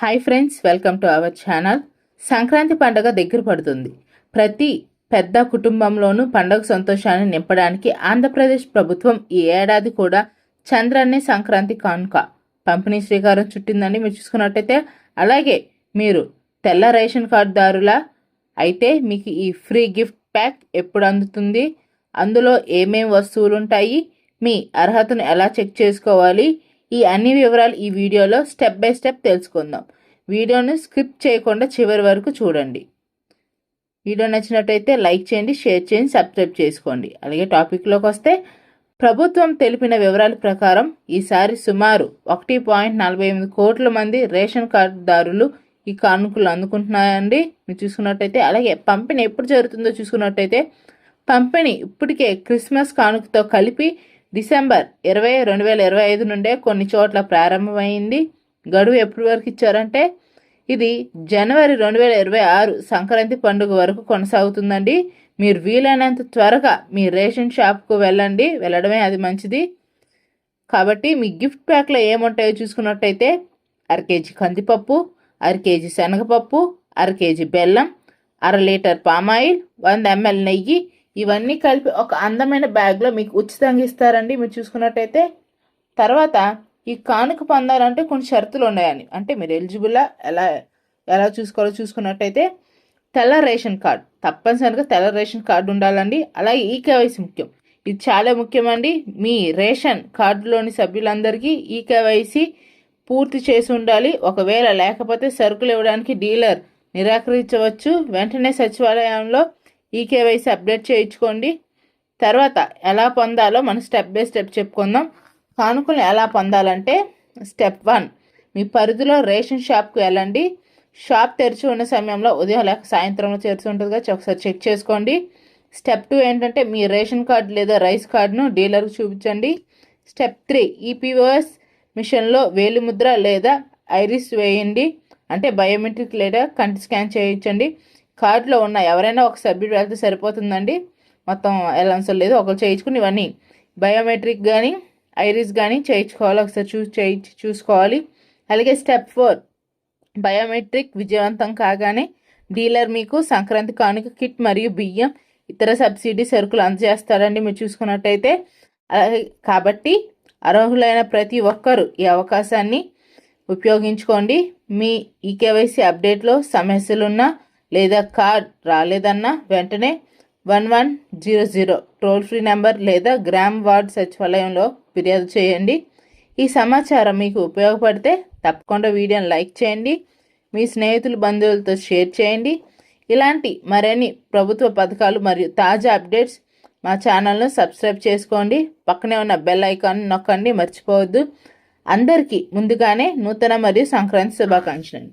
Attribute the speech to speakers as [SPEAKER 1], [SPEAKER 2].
[SPEAKER 1] Hi friends, welcome to our channel. Sankranti పండుగ దగ్గర పడుతుంది. ప్రతి పెద్ద కుటుంబంలోనూ పండుగ సంతోషాన్ని నింపడానికి ఆంధ్రప్రదేశ్ ప్రభుత్వం ఈ ఏడాది కూడా చంద్రాన్ని సంక్రాంతి కానుక పంపిణీ శ్రీకారం చుట్టిందండి. మీరు చూసుకున్నట్టయితే అలాగే మీరు తెల్ల రేషన్ కార్డుదారుల అయితే మీకు ఈ ఫ్రీ గిఫ్ట్ ప్యాక్ ఎప్పుడు అందుతుంది, అందులో ఏమేమి వస్తువులు ఉంటాయి, మీ అర్హతను ఎలా చెక్ చేసుకోవాలి, ఈ అన్ని వివరాలు ఈ వీడియోలో స్టెప్ బై స్టెప్ తెలుసుకుందాం. వీడియోని స్కిప్ చేయకుండా చివరి వరకు చూడండి. వీడియో నచ్చినట్టయితే లైక్ చేయండి, షేర్ చేయండి, సబ్స్క్రైబ్ చేసుకోండి. అలాగే టాపిక్లోకి వస్తే, ప్రభుత్వం తెలిపిన వివరాల ప్రకారం ఈసారి సుమారు 1.48 కోట్ల మంది రేషన్ కార్డుదారులు ఈ కానుకలు అందుకుంటున్నాయండి. మీరు చూసుకున్నట్టయితే అలాగే పంపిణీ ఎప్పుడు జరుగుతుందో చూసుకున్నట్టయితే, పంపిణీ ఇప్పటికే క్రిస్మస్ కానుకతో కలిపి డిసెంబర్ 20, 2025 నుండే కొన్ని చోట్ల ప్రారంభమైంది. గడువు ఎప్పటి వరకు ఇచ్చారంటే ఇది జనవరి 2026 సంక్రాంతి పండుగ వరకు కొనసాగుతుందండి. మీరు వీలైనంత త్వరగా మీ రేషన్ షాప్కు వెళ్ళడమే అది మంచిది. కాబట్టి మీ గిఫ్ట్ ప్యాక్లో ఏముంటాయో చూసుకున్నట్టయితే 1/2 కేజీ కందిపప్పు, 1/2 కేజీ శనగపప్పు, 1/2 కేజీ బెల్లం, 1/2 లీటర్ పామాయిల్, 100 ml నెయ్యి, ఇవన్నీ కలిపి ఒక అందమైన బ్యాగ్లో మీకు ఉచితంగా ఇస్తారండి. మీరు చూసుకున్నట్టయితే తర్వాత ఈ కానుక పొందాలంటే కొన్ని షరతులు ఉన్నాయని, అంటే మీరు ఎలిజిబుల్లా ఎలా చూసుకోవాలో చూసుకున్నట్టయితే తెల్ల రేషన్ కార్డు, తప్పనిసరిగా తెల్ల రేషన్ కార్డు ఉండాలండి. అలాగే ఈకేవైసీ ముఖ్యం, ఇది చాలా ముఖ్యమండి. మీ రేషన్ కార్డులోని సభ్యులందరికీ ఈకేవైసీ పూర్తి చేసి ఉండాలి. ఒకవేళ లేకపోతే సరుకులు ఇవ్వడానికి డీలర్ నిరాకరించవచ్చు. వెంటనే సచివాలయంలో ఈకేవైసీ అప్డేట్ చేయించుకోండి. తర్వాత ఎలా పొందాలో మనం స్టెప్ బై స్టెప్ చెప్పుకుందాం. కానుకలు ఎలా పొందాలంటే, స్టెప్ 1, మీ పరిధిలో రేషన్ షాప్కి వెళ్ళండి. షాప్ తెరిచి ఉన్న సమయంలో ఉదయం లేక సాయంత్రంలో తెరిచి ఉంటుంది కదా, ఒకసారి చెక్ చేసుకోండి. స్టెప్ 2 ఏంటంటే, మీ రేషన్ కార్డు లేదా రైస్ కార్డును డీలర్కి చూపించండి. స్టెప్ 3, ఈపీఓఎస్ మిషన్లో వేలిముద్ర లేదా ఐరిస్ వేయండి, అంటే బయోమెట్రిక్ లేదా కంటి స్కాన్ చేయించండి. కార్డులో ఉన్న ఎవరైనా ఒక సభ్యుడు వెళ్తే సరిపోతుందండి, మొత్తం వెళ్ళవసరం లేదు. ఒకరు చేయించుకుని ఇవన్నీ బయోమెట్రిక్ కానీ ఐరిస్ కానీ చేయించుకోవాలి, ఒకసారి చూసుకోవాలి. అలాగే స్టెప్ 4, బయోమెట్రిక్ విజయవంతం కాగానే డీలర్ మీకు సంక్రాంతి కానుక కిట్ మరియు బియ్యం, ఇతర సబ్సిడీ సరుకులు అందజేస్తారండి. మీరు చూసుకున్నట్టయితే కాబట్టి అర్హులైన ప్రతి ఒక్కరూ ఈ అవకాశాన్ని ఉపయోగించుకోండి. మీ ఈకేవైసీ అప్డేట్లో సమస్యలున్నా లేదా కార్డ్ రాలేదన్నా వెంటనే 1100 టోల్ ఫ్రీ నెంబర్ లేదా గ్రామ్ వార్డ్ సచివాలయంలో ఫిర్యాదు చేయండి. ఈ సమాచారం మీకు ఉపయోగపడితే తప్పకుండా వీడియోని లైక్ చేయండి, మీ స్నేహితులు బంధువులతో షేర్ చేయండి. ఇలాంటి మరిన్ని ప్రభుత్వ పథకాలు మరియు తాజా అప్డేట్స్ మా ఛానల్ను సబ్స్క్రైబ్ చేసుకోండి. పక్కనే ఉన్న బెల్ ఐకాన్ నొక్కండి, మర్చిపోవద్దు. అందరికీ ముందుగానే నూతన మరియు సంక్రాంతి శుభాకాంక్షలు.